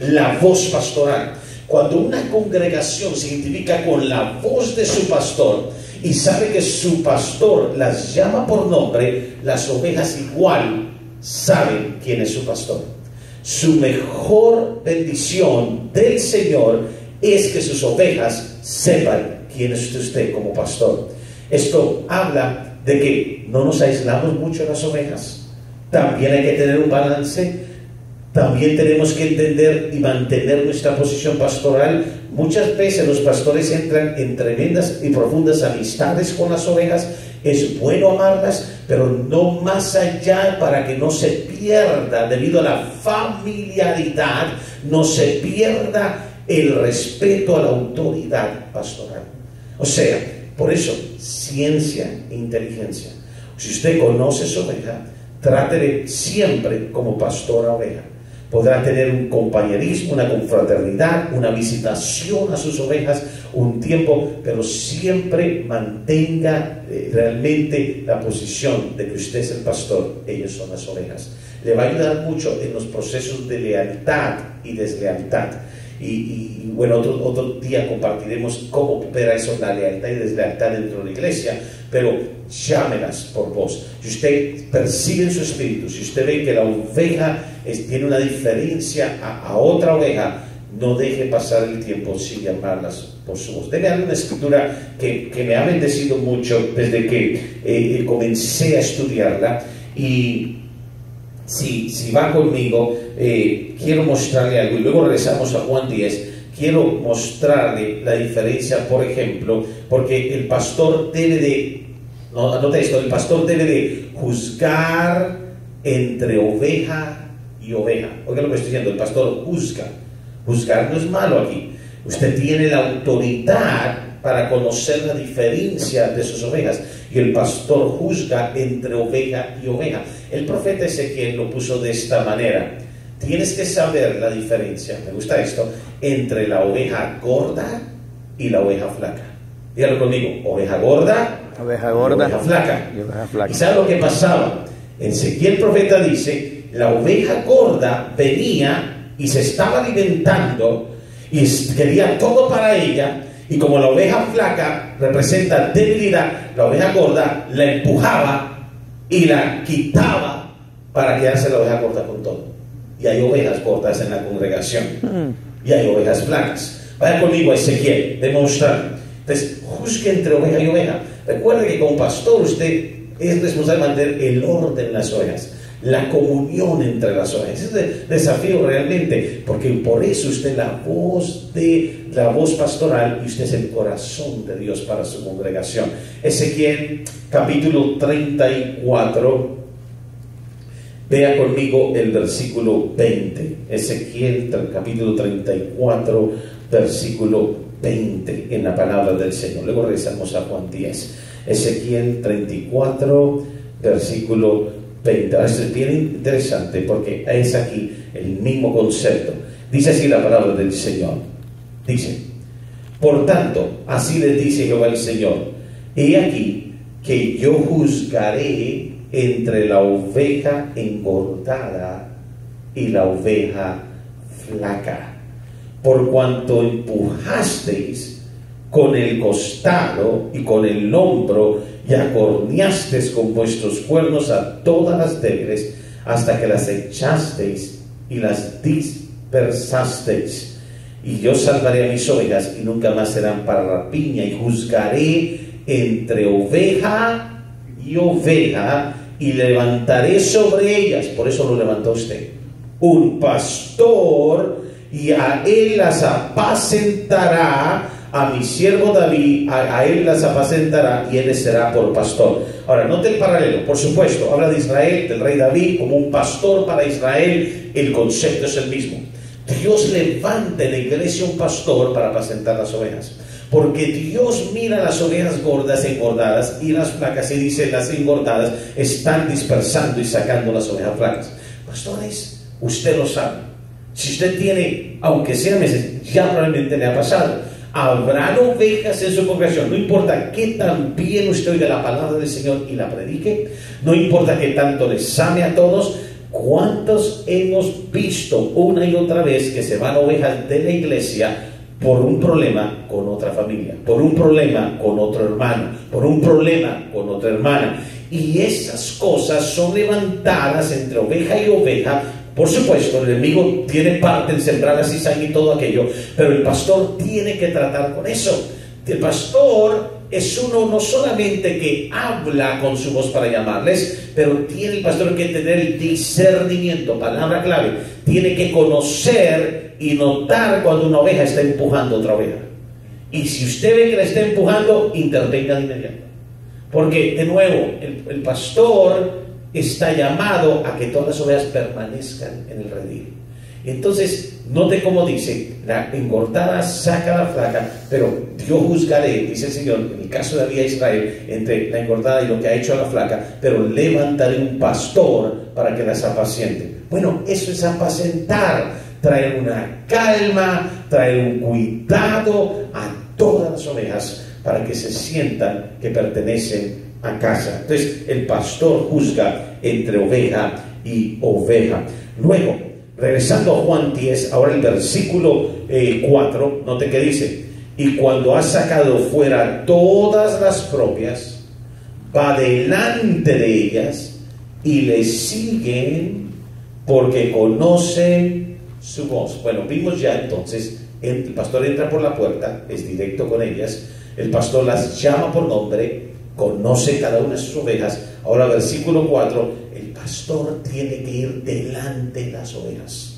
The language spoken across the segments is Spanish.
la voz pastoral. Cuando una congregación se identifica con la voz de su pastor y sabe que su pastor las llama por nombre, las ovejas igual saben quién es su pastor. Su mejor bendición del Señor es que sus ovejas sepan quién es usted como pastor. Esto habla de que no nos aislamos mucho las ovejas. También hay que tener un balance. También tenemos que entender y mantener nuestra posición pastoral. Muchas veces los pastores entran en tremendas y profundas amistades con las ovejas. Es bueno amarlas, pero no más allá, para que no se pierda, debido a la familiaridad, no se pierda el respeto a la autoridad pastoral. O sea, por eso, ciencia e inteligencia. Si usted conoce su oveja, trátele siempre como pastor a oveja. Podrá tener un compañerismo, una confraternidad, una visitación a sus ovejas, un tiempo, pero siempre mantenga realmente la posición de que usted es el pastor, ellos son las ovejas. Le va a ayudar mucho en los procesos de lealtad y deslealtad. Y bueno, otro día compartiremos cómo opera eso, la lealtad y deslealtad dentro de la iglesia, pero llámelas por voz. Si usted percibe en su espíritu, si usted ve que la oveja tiene una diferencia a otra oveja, no deje pasar el tiempo sin llamarlas por su voz. Debe haber una escritura que me ha bendecido mucho desde que comencé a estudiarla, y si va conmigo, quiero mostrarle algo, y luego regresamos a Juan 10. Quiero mostrarle la diferencia, por ejemplo, porque el pastor debe de, anota esto, el pastor debe de juzgar entre oveja y oveja. Oiga lo que estoy diciendo, el pastor juzga. Juzgar no es malo aquí. Usted tiene la autoridad para conocer la diferencia de sus ovejas, y el pastor juzga entre oveja y oveja. El profeta Ezequiel lo puso de esta manera: tienes que saber la diferencia, me gusta esto, entre la oveja gorda y la oveja flaca. Dígalo conmigo: oveja gorda, oveja flaca. ¿Y sabe lo que pasaba? Ezequiel, profeta, dice: la oveja gorda venía y se estaba alimentando y quería todo para ella, y como la oveja flaca representa debilidad, la oveja gorda la empujaba y la quitaba para quedarse la oveja gorda con todo. Y hay ovejas gordas en la congregación, y hay ovejas flacas. Vaya conmigo a Ezequiel, demostrar. Entonces, juzgue entre oveja y oveja. Recuerde que como pastor usted es responsable de mantener el orden en las ovejas, la comunión entre las ovejas. Es un desafío realmente, porque por eso usted es la voz pastoral, y usted es el corazón de Dios para su congregación. Ezequiel capítulo 34. Vea conmigo el versículo 20. Ezequiel capítulo 34, versículo 20, en la palabra del Señor. Luego regresamos a Juan 10. Ezequiel 34, versículo 20. Esto es bien interesante porque es aquí el mismo concepto. Dice así la palabra del Señor. Dice: por tanto, así les dice Jehová el Señor: he aquí que yo juzgaré entre la oveja engordada y la oveja flaca, por cuanto empujasteis con el costado y con el hombro, y acorneasteis con vuestros cuernos a todas las débiles, hasta que las echasteis y las dispersasteis. Y yo salvaré a mis ovejas, y nunca más serán para rapiña, y juzgaré entre oveja y oveja, y levantaré sobre ellas, por eso lo levantó usted, un pastor, y a él las apacentará. A mi siervo David, a él las apacentará, y él será por pastor. Ahora, note el paralelo. Por supuesto, habla de Israel, del rey David como un pastor para Israel. El concepto es el mismo. Dios levanta en la iglesia un pastor para apacentar las ovejas, porque Dios mira las ovejas gordas engordadas, y las flacas, y dice: las engordadas están dispersando y sacando las ovejas flacas. Pastores, usted lo sabe. Si usted tiene, aunque sea meses, ya probablemente le ha pasado. Habrán ovejas en su congregación, no importa qué tan bien usted oiga la palabra del Señor y la predique, no importa qué tanto les ame a todos, ¿Cuántos hemos visto una y otra vez que se van ovejas de la iglesia por un problema con otra familia, por un problema con otro hermano, por un problema con otra hermana? Y esas cosas son levantadas entre oveja y oveja. Por supuesto, el enemigo tiene parte en sembrar la cizaña y todo aquello, pero el pastor tiene que tratar con eso. El pastor es uno no solamente que habla con su voz para llamarles, pero tiene el pastor que tener el discernimiento, palabra clave. Tiene que conocer y notar cuando una oveja está empujando a otra oveja. Y si usted ve que la está empujando, intervenga de inmediato. Porque, de nuevo, el pastor está llamado a que todas las ovejas permanezcan en el redil. Entonces, note cómo dice: la engordada saca a la flaca, pero yo juzgaré, dice el Señor, en el caso de la vida de Israel, entre la engordada y lo que ha hecho a la flaca, pero levantaré un pastor para que las apaciente. Bueno, eso es apacentar, traer una calma, traer un cuidado a todas las ovejas para que se sientan que pertenecen a casa. Entonces, el pastor juzga entre oveja y oveja. Luego, regresando a Juan 10, ahora el versículo 4, note que dice: y cuando ha sacado fuera todas las propias, va delante de ellas y le siguen porque conocen su voz. Bueno, vimos ya entonces, el pastor entra por la puerta, es directo con ellas, el pastor las llama por nombre, conoce cada una de sus ovejas. Ahora versículo 4, el pastor tiene que ir delante de las ovejas.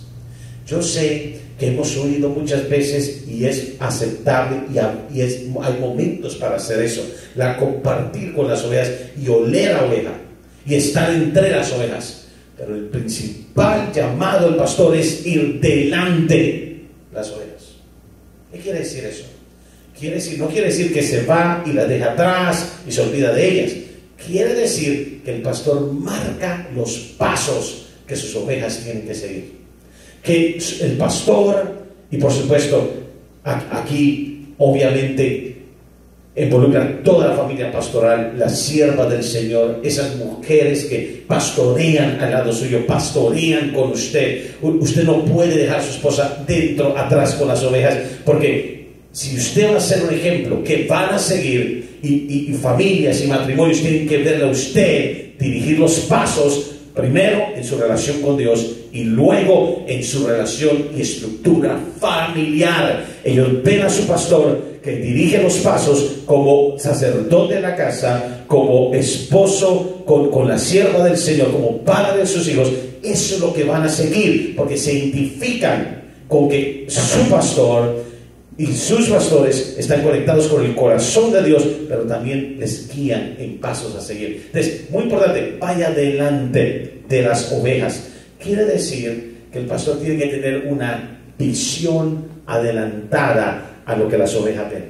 Yo sé que hemos oído muchas veces y es aceptable y hay momentos para hacer eso, compartir con las ovejas y oler a oveja y estar entre las ovejas. Pero el principal llamado del pastor es ir delante de las ovejas. ¿Qué quiere decir eso? No quiere decir que se va y las deja atrás y se olvida de ellas. Quiere decir que el pastor marca los pasos que sus ovejas tienen que seguir. Que el pastor, y por supuesto aquí obviamente involucra toda la familia pastoral, las siervas del Señor, esas mujeres que pastorean al lado suyo, pastorean con usted. Usted no puede dejar a su esposa atrás con las ovejas, porque si usted va a ser un ejemplo que van a seguir, y familias y matrimonios tienen que verle a usted dirigir los pasos, primero en su relación con Dios y luego en su relación y estructura familiar. Ellos ven a su pastor que dirige los pasos como sacerdote de la casa, como esposo con la sierva del Señor, como padre de sus hijos. Eso es lo que van a seguir, porque se identifican con que su pastor y sus pastores están conectados con el corazón de Dios, pero también les guían en pasos a seguir. Entonces, muy importante, vaya delante de las ovejas. Quiere decir que el pastor tiene que tener una visión adelantada a lo que las ovejas ven.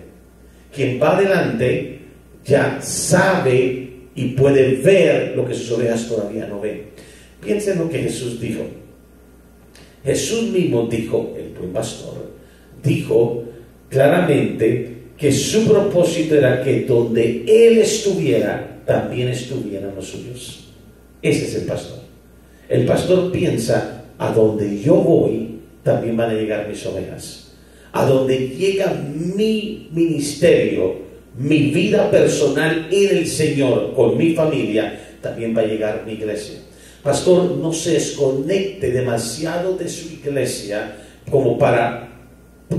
Quien va adelante ya sabe y puede ver lo que sus ovejas todavía no ven. Piensen lo que Jesús dijo. Jesús mismo dijo, el buen pastor, dijo claramente que su propósito era que donde Él estuviera, también estuvieran los suyos. Ese es el pastor. El pastor piensa: a donde yo voy, también van a llegar mis ovejas. A donde llega mi ministerio, mi vida personal en el Señor, con mi familia, también va a llegar mi iglesia. Pastor, no se desconecte demasiado de su iglesia como para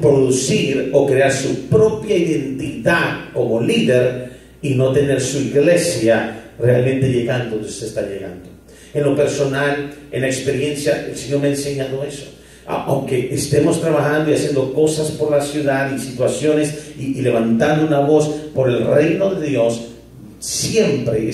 producir o crear su propia identidad como líder y no tener su iglesia realmente llegando donde usted está llegando. En lo personal, en la experiencia, el Señor me ha enseñado eso. Aunque estemos trabajando y haciendo cosas por la ciudad y situaciones y levantando una voz por el reino de Dios, siempre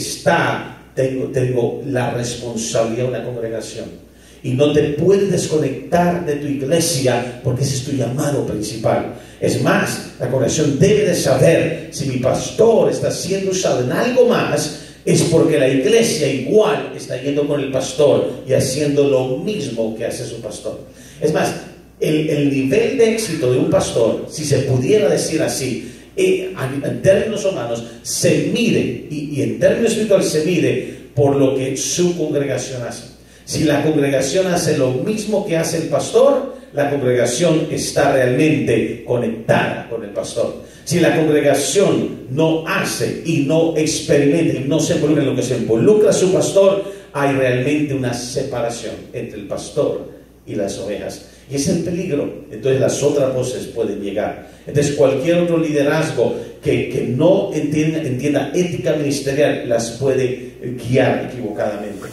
tengo la responsabilidad de una congregación. Y no te puedes desconectar de tu iglesia, porque ese es tu llamado principal. Es más, la congregación debe de saber: si mi pastor está siendo usado en algo más, es porque la iglesia igual está yendo con el pastor y haciendo lo mismo que hace su pastor. Es más, el nivel de éxito de un pastor, si se pudiera decir así, en términos humanos, se mide, y en términos espirituales se mide por lo que su congregación hace. Si la congregación hace lo mismo que hace el pastor, la congregación está realmente conectada con el pastor. Si la congregación no hace y no experimenta y no se involucra en lo que se involucra su pastor, hay realmente una separación entre el pastor y las ovejas. Y es el peligro. Entonces las otras voces pueden llegar. Entonces cualquier otro liderazgo que no entienda ética ministerial las puede guiar equivocadamente.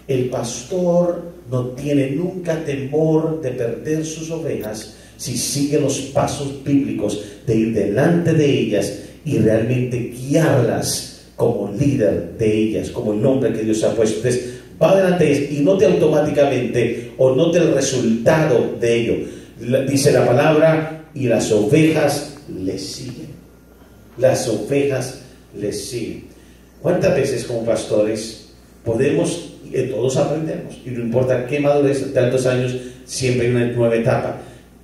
El pastor no tiene nunca temor de perder sus ovejas si sigue los pasos bíblicos de ir delante de ellas y realmente guiarlas como líder de ellas, como el hombre que Dios ha puesto. Entonces, va adelante y note automáticamente o note el resultado de ello. Dice la palabra, y las ovejas le siguen. Las ovejas le siguen. ¿Cuántas veces como pastores podemos, todos aprendemos, y no importa qué madurez de tantos años, siempre hay una nueva etapa,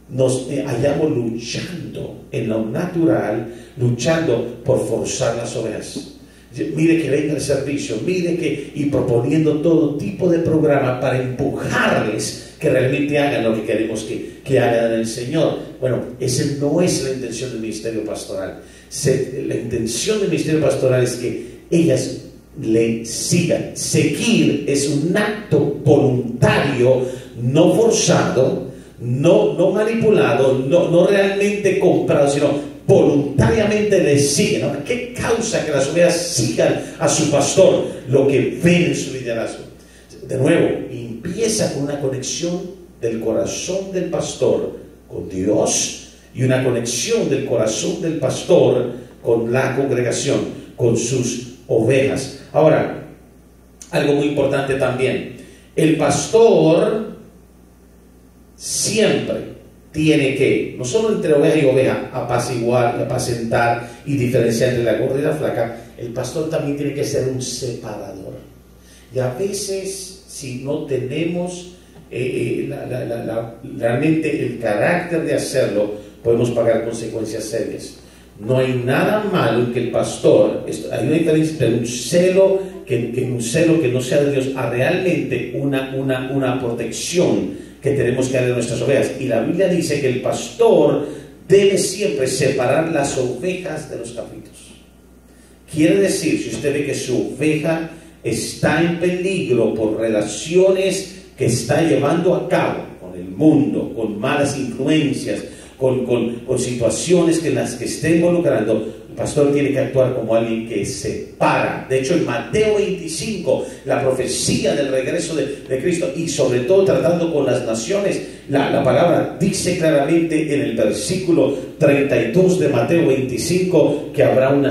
nos hallamos luchando en lo natural, luchando por forzar las ovejas? Mire que venga el servicio, mire que, y proponiendo todo tipo de programa para empujarles que realmente hagan lo que queremos que hagan el Señor. Bueno, esa no es la intención del ministerio pastoral. La intención del ministerio pastoral es que ellas le sigan. Seguir es un acto voluntario, no forzado, no manipulado, no realmente comprado, sino voluntariamente le siguen. Ahora, ¿qué causa que las ovejas sigan a su pastor? Lo que ven en su liderazgo. De nuevo, empieza con una conexión del corazón del pastor con Dios y una conexión del corazón del pastor con la congregación, con sus ovejas. Ahora, algo muy importante también, el pastor siempre tiene que, no solo entre oveja y oveja, apaciguar, apacentar y diferenciar entre la gorda y la flaca, el pastor también tiene que ser un separador. Y a veces, si no tenemos realmente el carácter de hacerlo, podemos pagar consecuencias serias. No hay nada malo en que el pastor, hay una diferencia entre un celo que no sea de Dios, a realmente una protección que tenemos que dar de nuestras ovejas. Y la Biblia dice que el pastor debe siempre separar las ovejas de los cabritos. Quiere decir, si usted ve que su oveja está en peligro por relaciones que está llevando a cabo con el mundo, con malas influencias, con situaciones en las que esté involucrando, el pastor tiene que actuar como alguien que separa. De hecho, en Mateo 25, la profecía del regreso de Cristo, y sobre todo tratando con las naciones, la palabra dice claramente en el versículo 32 de Mateo 25 que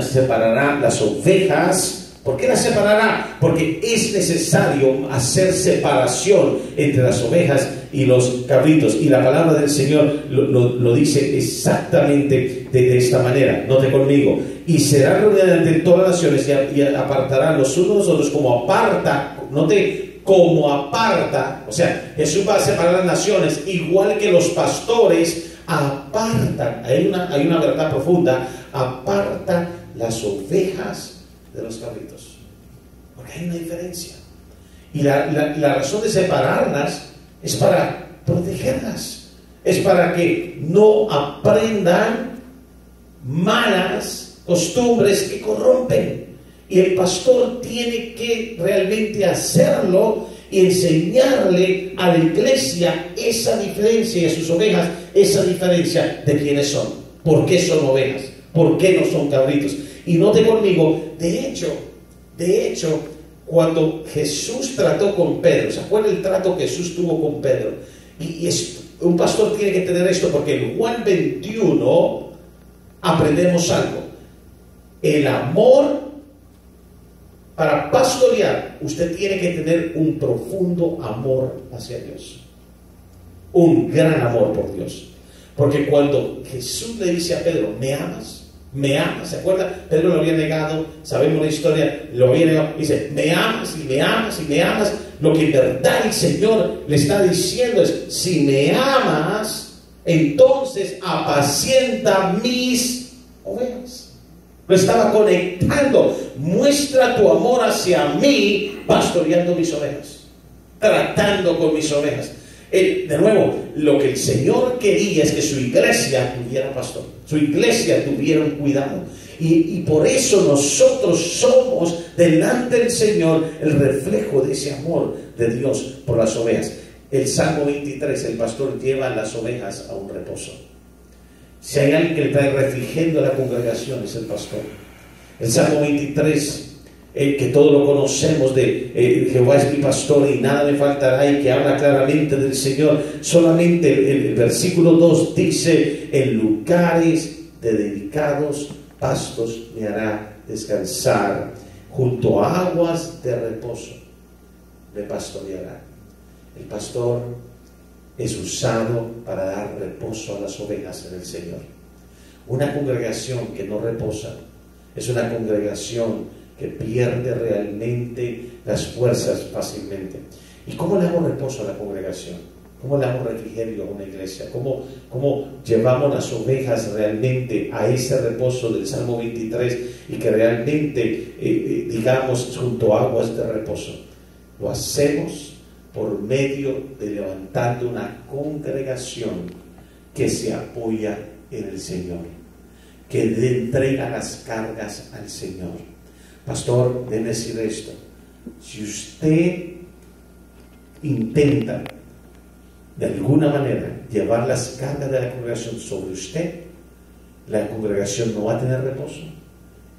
separará las ovejas. ¿Por qué las separará? Porque es necesario hacer separación entre las ovejas y los cabritos. Y la palabra del Señor lo dice exactamente de esta manera. Note conmigo. Y será reunida entre todas las naciones y apartarán los unos de los otros como aparta. Note, como aparta. O sea, Jesús va a separar las naciones igual que los pastores apartan. Hay una verdad profunda. Aparta las ovejas de los cabritos, porque hay una diferencia, y la razón de separarlas es para protegerlas, es para que no aprendan malas costumbres que corrompen, y el pastor tiene que realmente hacerlo y enseñarle a la iglesia esa diferencia, y a sus ovejas esa diferencia de quiénes son, por qué son ovejas, por qué no son cabritos. Y note conmigo, de hecho, cuando Jesús trató con Pedro, ¿se acuerdan el trato que Jesús tuvo con Pedro? Y un pastor tiene que tener esto, porque en Juan 21 aprendemos algo. El amor, para pastorear, usted tiene que tener un profundo amor hacia Dios. Un gran amor por Dios. Porque cuando Jesús le dice a Pedro, ¿me amas? ¿Me amas? ¿Se acuerda? Pedro lo había negado, sabemos la historia, lo había negado. Dice, me amas y me amas y me amas. Lo que en verdad el Señor le está diciendo es, si me amas, entonces apacienta mis ovejas. Lo estaba conectando. Muestra tu amor hacia mí, pastoreando mis ovejas. tratando con mis ovejas. De nuevo, lo que el Señor quería es que su iglesia tuviera pastor, su iglesia tuviera un cuidado. Y por eso nosotros somos delante del Señor el reflejo de ese amor de Dios por las ovejas. El Salmo 23, el pastor lleva a las ovejas a un reposo. Si hay alguien que le trae refrigerio a la congregación, es el pastor. El Salmo 23, que todos lo conocemos, de Jehová es mi pastor y nada me faltará, y que habla claramente del Señor. Solamente el versículo 2 dice: en lugares de dedicados pastos me hará descansar, junto a aguas de reposo me pastoreará. El pastor es usado para dar reposo a las ovejas en el Señor. Una congregación que no reposa es una congregación que pierde realmente las fuerzas fácilmente. ¿Y cómo le damos reposo a la congregación? ¿Cómo le damos refrigerio a una iglesia? ¿Cómo llevamos las ovejas realmente a ese reposo del Salmo 23 y que realmente, digamos, junto a aguas de reposo? Lo hacemos por medio de levantando una congregación que se apoya en el Señor, que le entrega las cargas al Señor. Pastor, déjeme decir esto: si usted intenta de alguna manera llevar las cargas de la congregación sobre usted, la congregación no va a tener reposo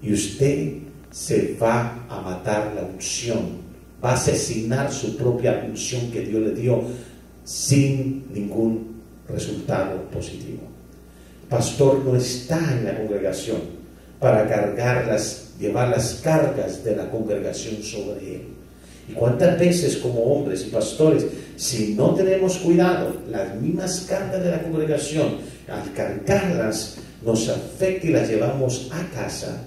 y usted se va a matar la unción, va a asesinar su propia unción que Dios le dio sin ningún resultado positivo. El pastor no está en la congregación para llevar las cargas de la congregación sobre él. Y cuántas veces como hombres y pastores, si no tenemos cuidado, las mismas cargas de la congregación, al cargarlas, nos afecta y las llevamos a casa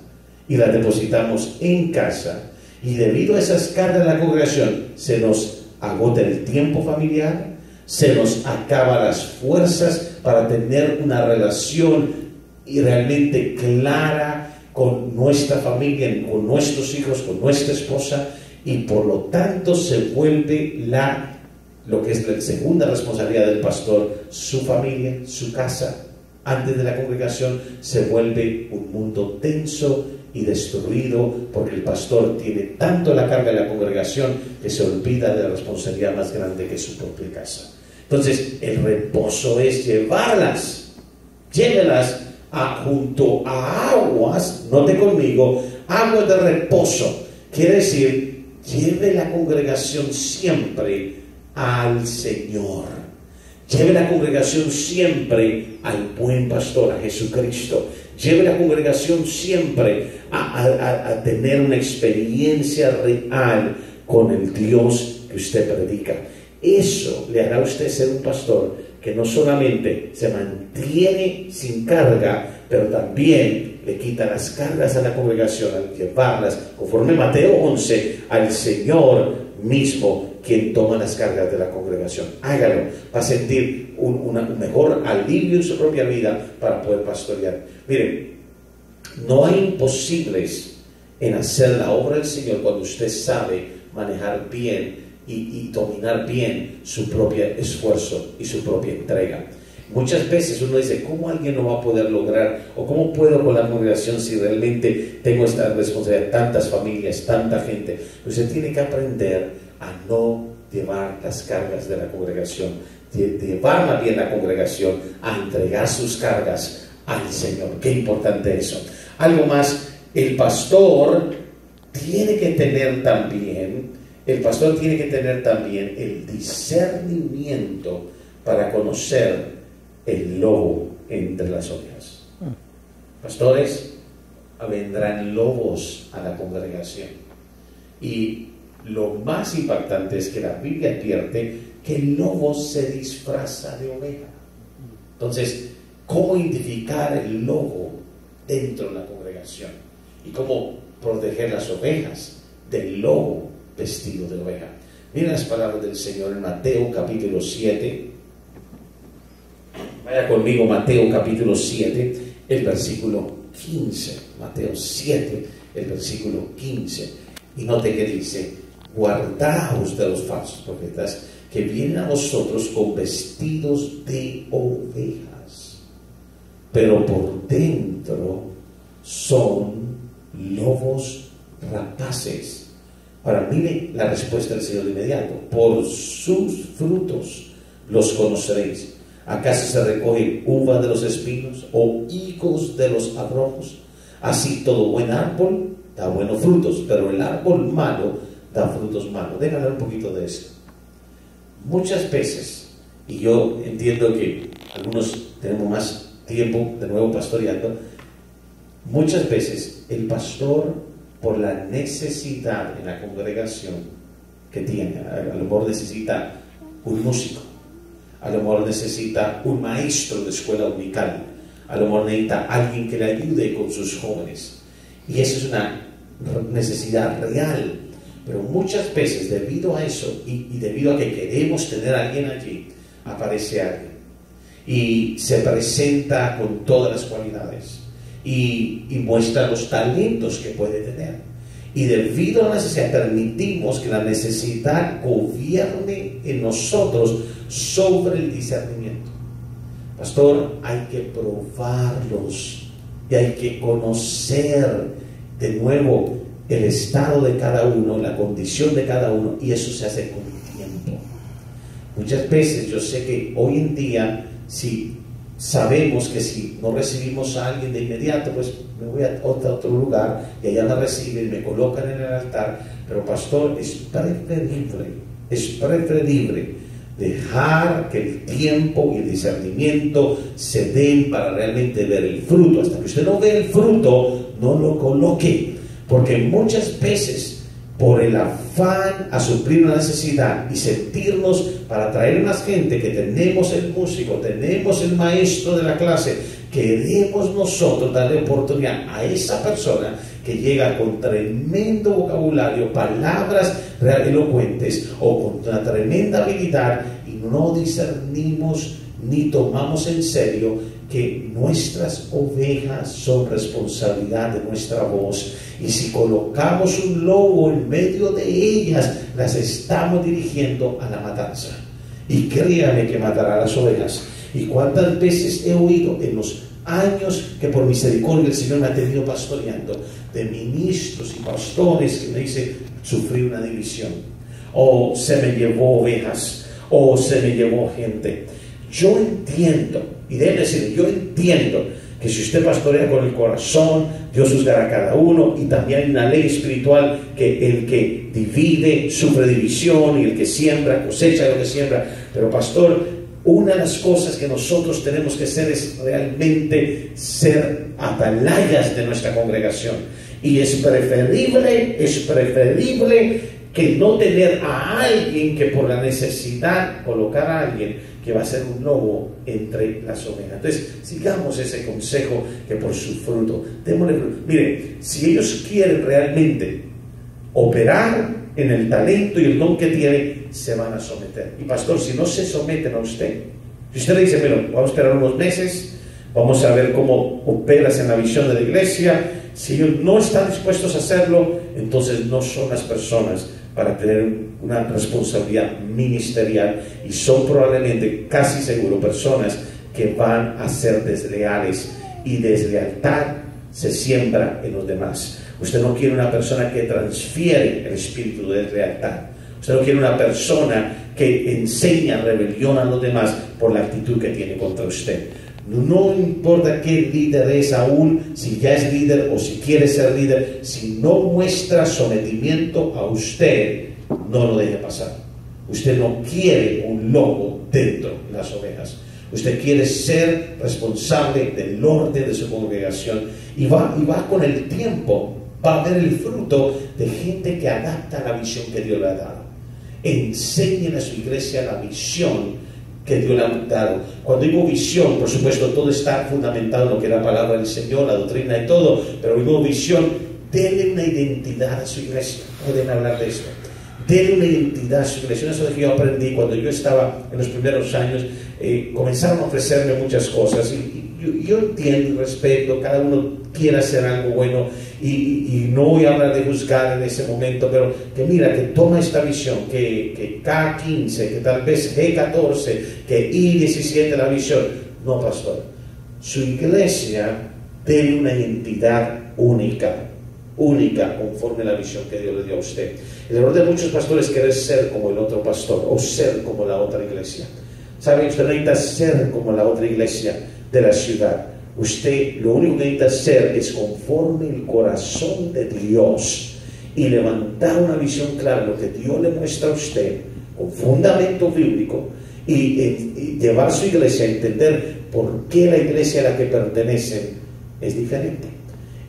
y las depositamos en casa. Y debido a esas cargas de la congregación, se nos agota el tiempo familiar, se nos acaban las fuerzas para tener una relación y realmente clara con nuestra familia, con nuestros hijos, con nuestra esposa, y por lo tanto se vuelve lo que es la segunda responsabilidad del pastor, su familia, su casa, antes de la congregación, se vuelve un mundo tenso y destruido, porque el pastor tiene tanto la carga de la congregación que se olvida de la responsabilidad más grande que es su propia casa. Entonces, el reposo es llévelas junto a aguas, note conmigo, aguas de reposo. Quiere decir, lleve la congregación siempre al Señor. Lleve la congregación siempre al buen pastor, a Jesucristo. Lleve la congregación siempre a tener una experiencia real con el Dios que usted predica. Eso le hará a usted ser un pastor que no solamente se mantiene sin carga, pero también le quita las cargas a la congregación al llevarlas, conforme Mateo 11, al Señor mismo, quien toma las cargas de la congregación. Hágalo, va a sentir un mejor alivio en su propia vida para poder pastorear. Miren, no hay imposibles en hacer la obra del Señor cuando usted sabe manejar bien y dominar bien su propio esfuerzo y su propia entrega. Muchas veces uno dice, ¿cómo alguien lo va a poder lograr? ¿O cómo puedo con la congregación si realmente tengo esta responsabilidad? Tantas familias, tanta gente. Usted tiene que aprender a no llevar las cargas de la congregación, llevar más bien la congregación a entregar sus cargas al Señor. Qué importante eso. Algo más, el pastor tiene que tener también el discernimiento para conocer el lobo entre las ovejas. Pastores, vendrán lobos a la congregación, y lo más impactante es que la Biblia advierte que el lobo se disfraza de oveja. Entonces, ¿cómo identificar el lobo dentro de la congregación? Y cómo proteger las ovejas del lobo vestido de oveja. Miren las palabras del Señor en Mateo capítulo 7. Vaya conmigo, Mateo capítulo 7, el versículo 15. Mateo 7, el versículo 15. Y note que dice: guardaos de los falsos profetas que vienen a vosotros con vestidos de ovejas, pero por dentro son lobos rapaces. Ahora mire la respuesta del Señor de inmediato: por sus frutos los conoceréis. ¿Acaso se recoge uva de los espinos o higos de los abrojos? Así todo buen árbol da buenos frutos, pero el árbol malo da frutos malos. Déjame hablar un poquito de eso. Muchas veces, y yo entiendo que algunos tenemos más tiempo de nuevo pastoreando, muchas veces el pastor, por la necesidad en la congregación que tiene, a lo mejor necesita un músico, a lo mejor necesita un maestro de escuela dominical, a lo mejor necesita alguien que le ayude con sus jóvenes, y eso es una necesidad real. Pero muchas veces, debido a eso y debido a que queremos tener a alguien allí, aparece alguien y se presenta con todas las cualidades y muestra los talentos que puede tener, y debido a la necesidad permitimos que la necesidad gobierne en nosotros sobre el discernimiento. Pastor, hay que probarlos y hay que conocer de nuevo el estado de cada uno, la condición de cada uno, y eso se hace con tiempo. Muchas veces yo sé que hoy en día, si sabemos que si no recibimos a alguien de inmediato, pues me voy a otro lugar y allá la reciben, me colocan en el altar. Pero pastor, es preferible dejar que el tiempo y el discernimiento se den para realmente ver el fruto. Hasta que usted no ve el fruto, no lo coloque, porque muchas veces, por el afán a suplir una necesidad y sentirnos para traer más gente, que tenemos el músico, tenemos el maestro de la clase, queremos nosotros darle oportunidad a esa persona que llega con tremendo vocabulario, palabras elocuentes o con una tremenda habilidad, y no discernimos ni tomamos en serio que nuestras ovejas son responsabilidad de nuestra voz, y si colocamos un lobo en medio de ellas, las estamos dirigiendo a la matanza. Y créame que matará a las ovejas. Y cuántas veces he oído en los años que por misericordia el Señor me ha tenido pastoreando, de ministros y pastores que me dicen: sufrí una división, o se me llevó ovejas, o se me llevó gente. Yo entiendo, y debe decir, yo entiendo que si usted pastorea con el corazón, Dios juzgará a cada uno, y también hay una ley espiritual que el que divide sufre división, y el que siembra cosecha lo que siembra. Pero pastor, una de las cosas que nosotros tenemos que hacer es realmente ser atalayas de nuestra congregación, y es preferible que no tener a alguien que por la necesidad colocar a alguien que va a ser un lobo entre las ovejas. Entonces, sigamos ese consejo, que por su fruto, démosle fruto. Mire, si ellos quieren realmente operar en el talento y el don que tienen, se van a someter. Y pastor, si no se someten a usted, si usted le dice: bueno, vamos a esperar unos meses, vamos a ver cómo operas en la visión de la iglesia, si ellos no están dispuestos a hacerlo, entonces no son las personas para tener una responsabilidad ministerial, y son probablemente, casi seguro, personas que van a ser desleales, y deslealtad se siembra en los demás. Usted no quiere una persona que transfiere el espíritu de deslealtad. Usted no quiere una persona que enseña rebelión a los demás por la actitud que tiene contra usted. No importa qué líder es aún, si ya es líder o si quiere ser líder, si no muestra sometimiento a usted, no lo deje pasar. Usted no quiere un lobo dentro de las ovejas. Usted quiere ser responsable del orden de su congregación, y va con el tiempo, va a ver el fruto de gente que adapta la visión que Dios le ha dado. Enseñen a su iglesia la visión que Dios le ha dado. Cuando digo visión, por supuesto, todo está fundamentado en lo que es la palabra del Señor, la doctrina y todo, pero digo visión, denle una identidad a su iglesia. Pueden hablar de eso. Denle una identidad a su iglesia. Eso es lo que yo aprendí cuando yo estaba en los primeros años. Comenzaron a ofrecerme muchas cosas, y yo entiendo y respeto, cada uno quiere hacer algo bueno, y no voy a hablar de juzgar en ese momento, pero que mira, que toma esta visión, que K15, que tal vez G14, que I17 la visión. No, pastor, su iglesia tiene una identidad única conforme a la visión que Dios le dio a usted. El error de muchos pastores es querer ser como el otro pastor o ser como la otra iglesia. ¿Sabe? Usted no necesita ser como la otra iglesia de la ciudad. Usted lo único que necesita hacer es conforme el corazón de Dios y levantar una visión clara, lo que Dios le muestra a usted con fundamento bíblico, y llevar su iglesia a entender por qué la iglesia a la que pertenece es diferente.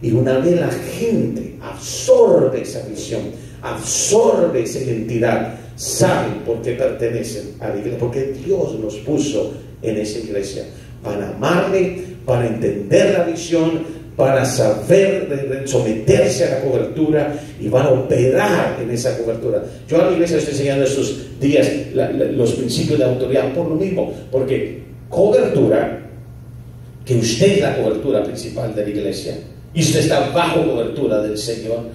Y una vez la gente absorbe esa visión, absorbe esa identidad, saben por qué pertenecen a la iglesia, porque Dios los puso en esa iglesia para amarle, para entender la visión, para saber someterse a la cobertura, y van a operar en esa cobertura. Yo a la iglesia estoy enseñando estos días los principios de autoridad por lo mismo, porque cobertura, que usted es la cobertura principal de la iglesia y usted está bajo cobertura del Señor.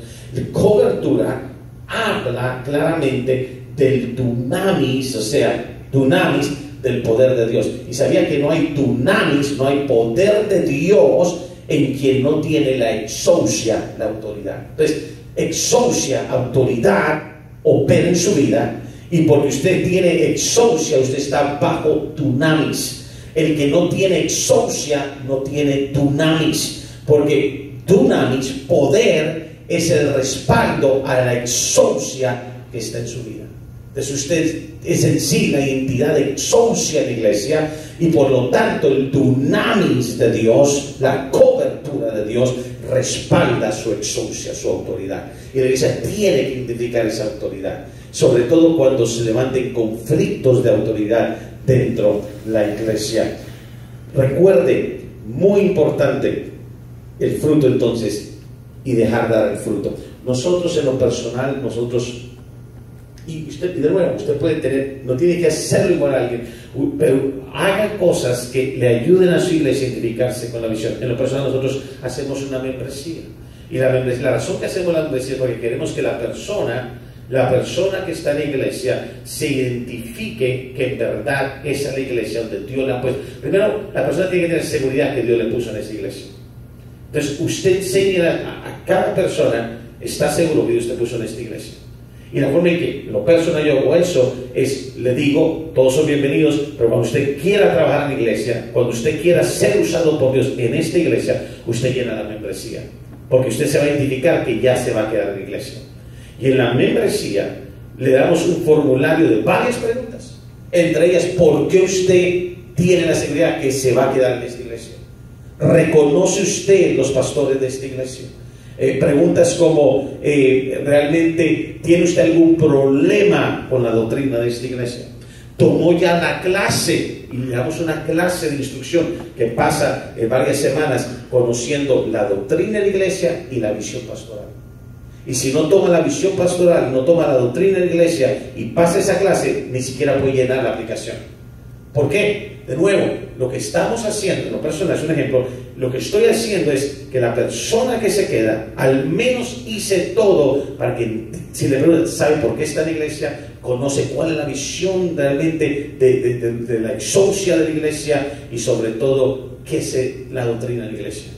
Cobertura habla claramente del dunamis, o sea, dunamis del poder de Dios. Y sabía que no hay dunamis, no hay poder de Dios en quien no tiene la exousia, la autoridad. Entonces, exousia, autoridad, opera en su vida, y porque usted tiene exousia, usted está bajo dunamis. El que no tiene exousia no tiene dunamis, porque dunamis, poder, es el respaldo a la exousia que está en su vida. Entonces usted es en sí la identidad de exousia en la iglesia, y por lo tanto el dunamis de Dios, la cobertura de Dios, respalda su exousia, su autoridad. Y la iglesia tiene que identificar esa autoridad, sobre todo cuando se levanten conflictos de autoridad dentro de la iglesia. Recuerde, muy importante, el fruto entonces, y dejar dar el fruto. Nosotros en lo personal, y usted, de nuevo, usted puede tener, no tiene que hacerlo igual a alguien, pero haga cosas que le ayuden a su iglesia a identificarse con la visión. En lo personal, nosotros hacemos una membresía, y la razón que hacemos la membresía es porque queremos que la persona que está en la iglesia se identifique que en verdad esa es la iglesia donde Dios la ha puesto. Primero, la persona tiene que tener seguridad que Dios le puso en esa iglesia. Entonces, usted enseña a cada persona, está seguro que Dios te puso en esta iglesia. Y la forma en que lo personal yo hago eso es, le digo, todos son bienvenidos, pero cuando usted quiera trabajar en la iglesia, cuando usted quiera ser usado por Dios en esta iglesia, usted llena la membresía, porque usted se va a identificar que ya se va a quedar en la iglesia. Y en la membresía le damos un formulario de varias preguntas, entre ellas, ¿por qué usted tiene la seguridad que se va a quedar en esta iglesia? ¿Reconoce usted los pastores de esta iglesia? Preguntas como, ¿realmente tiene usted algún problema con la doctrina de esta iglesia? ¿Tomó ya la clase? Y le damos una clase de instrucción que pasa en varias semanas conociendo la doctrina de la iglesia y la visión pastoral. Y si no toma la visión pastoral, no toma la doctrina de la iglesia y pasa esa clase, ni siquiera puede llenar la aplicación. ¿Por qué? De nuevo, lo que estamos haciendo, en lo personal es un ejemplo, lo que estoy haciendo es que la persona que se queda, al menos hice todo para que, si le preguntan, sabe por qué está en la iglesia, conoce cuál es la visión realmente de la exousia de la iglesia, y sobre todo, qué es la doctrina de la iglesia.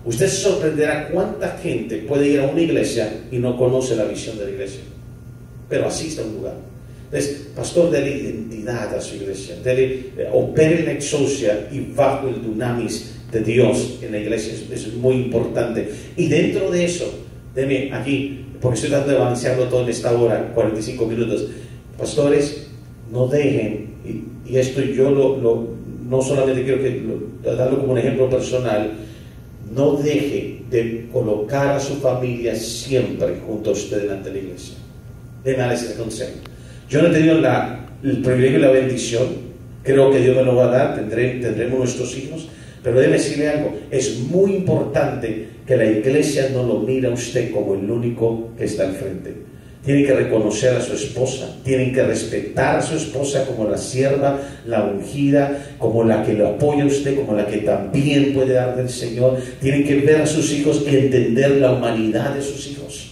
Usted se sorprenderá cuánta gente puede ir a una iglesia y no conoce la visión de la iglesia, pero asiste a un lugar. Entonces, pastor, dele identidad a su iglesia, opere en la exousia y bajo el dunamis de Dios en la iglesia. Eso es muy importante. Y dentro de eso, deme aquí, porque estoy tratando de balancearlo todo en esta hora, 45 minutos. Pastores, no dejen, y esto yo no solamente quiero darlo como un ejemplo personal, no deje de colocar a su familia siempre junto a usted delante de la iglesia. Déme darles ese consejo. Yo no he tenido el privilegio y la bendición, creo que Dios me lo va a dar, tendremos nuestros hijos, pero déjeme decirle algo, es muy importante que la iglesia no lo mire a usted como el único que está al frente. tienen que reconocer a su esposa, tienen que respetar a su esposa como la sierva, la ungida, como la que lo apoya a usted, como la que también puede dar del Señor. Tienen que ver a sus hijos y entender la humanidad de sus hijos.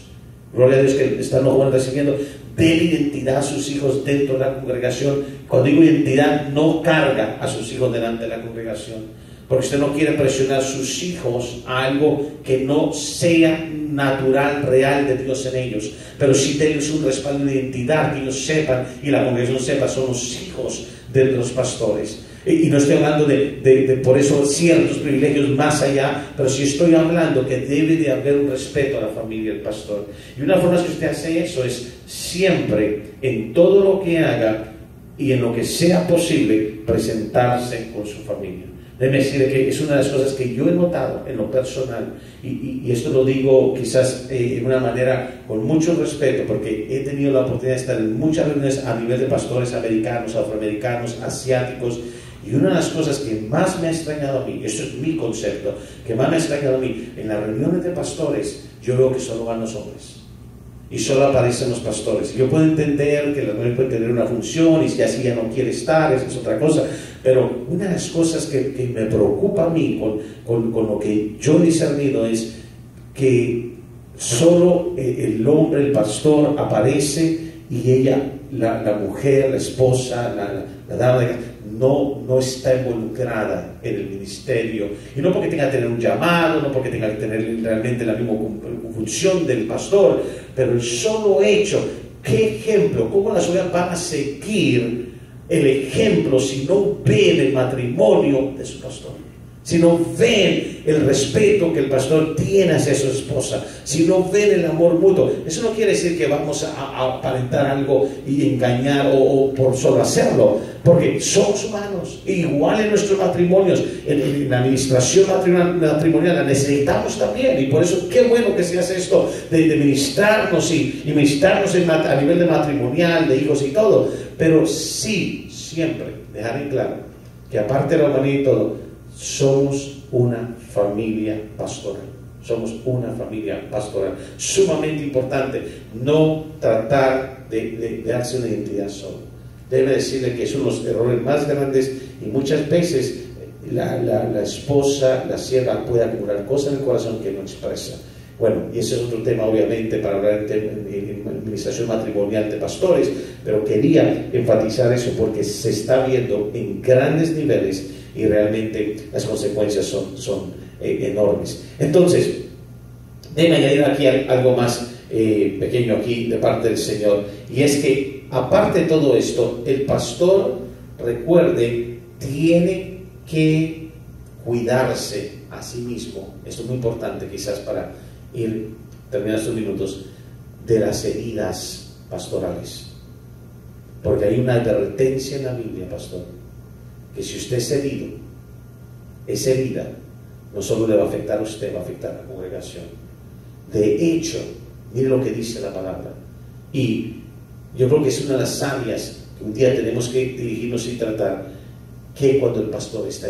Gloria a Dios que están los jóvenes recibiendo. Den identidad a sus hijos dentro de la congregación. Cuando digo identidad, no carga a sus hijos delante de la congregación. Porque usted no quiere presionar a sus hijos a algo que no sea natural, real de Dios en ellos. Pero sí denles un respaldo de identidad, que ellos sepan y la congregación sepa, son los hijos de los pastores. Y no estoy hablando de por eso ciertos privilegios más allá, pero sí estoy hablando que debe de haber un respeto a la familia del pastor. Y una forma que usted hace eso es siempre, en todo lo que haga y en lo que sea posible, presentarse con su familia. Déjeme decirle que es una de las cosas que yo he notado en lo personal, y esto lo digo quizás de una manera con mucho respeto, porque he tenido la oportunidad de estar en muchas reuniones a nivel de pastores americanos, afroamericanos, asiáticos, y una de las cosas que más me ha extrañado a mí, eso es mi concepto, que más me ha extrañado a mí, en las reuniones de pastores, yo veo que solo van los hombres. Y solo aparecen los pastores. Yo puedo entender que la mujer puede tener una función y si así ya no quiere estar, esa es otra cosa. Pero una de las cosas que me preocupa a mí con lo que yo he discernido es que solo el hombre, el pastor, aparece y ella, la mujer, la esposa, la dama, no está involucrada en el ministerio. Y no porque tenga que tener un llamado, no porque tenga que tener realmente la misma función del pastor, pero el solo hecho, qué ejemplo, cómo las ovejas van a seguir el ejemplo si no ven el matrimonio de su pastor, si no ven el respeto que el pastor tiene hacia su esposa, si no ven el amor mutuo. Eso no quiere decir que vamos a aparentar algo y engañar o por solo hacerlo, porque somos humanos, igual en nuestros matrimonios, en la administración matrimonial la necesitamos también, y por eso qué bueno que se hace esto de ministrarnos y ministrarnos a nivel de matrimonial, de hijos y todo, pero sí, siempre dejar en claro que aparte de la humanidad y todo, somos una familia pastoral. Somos una familia pastoral. Sumamente importante no tratar de darse una identidad solo. Debe decirle que son los errores más grandes, y muchas veces la esposa, la sierva puede acumular cosas en el corazón que no expresa. Bueno, y ese es otro tema obviamente para hablar en administración matrimonial de pastores, pero quería enfatizar eso porque se está viendo en grandes niveles y realmente las consecuencias son enormes. Entonces, déjame añadir aquí algo más pequeño aquí de parte del Señor, y es que aparte de todo esto, el pastor, recuerde, tiene que cuidarse a sí mismo. Esto es muy importante quizás para ir terminando estos minutos, de las heridas pastorales, porque hay una advertencia en la Biblia, pastor, que si usted es herido, esa herida no solo le va a afectar a usted, va a afectar a la congregación. De hecho, mire lo que dice la palabra, y yo creo que es una de las áreas que un día tenemos que dirigirnos y tratar, que cuando el pastor está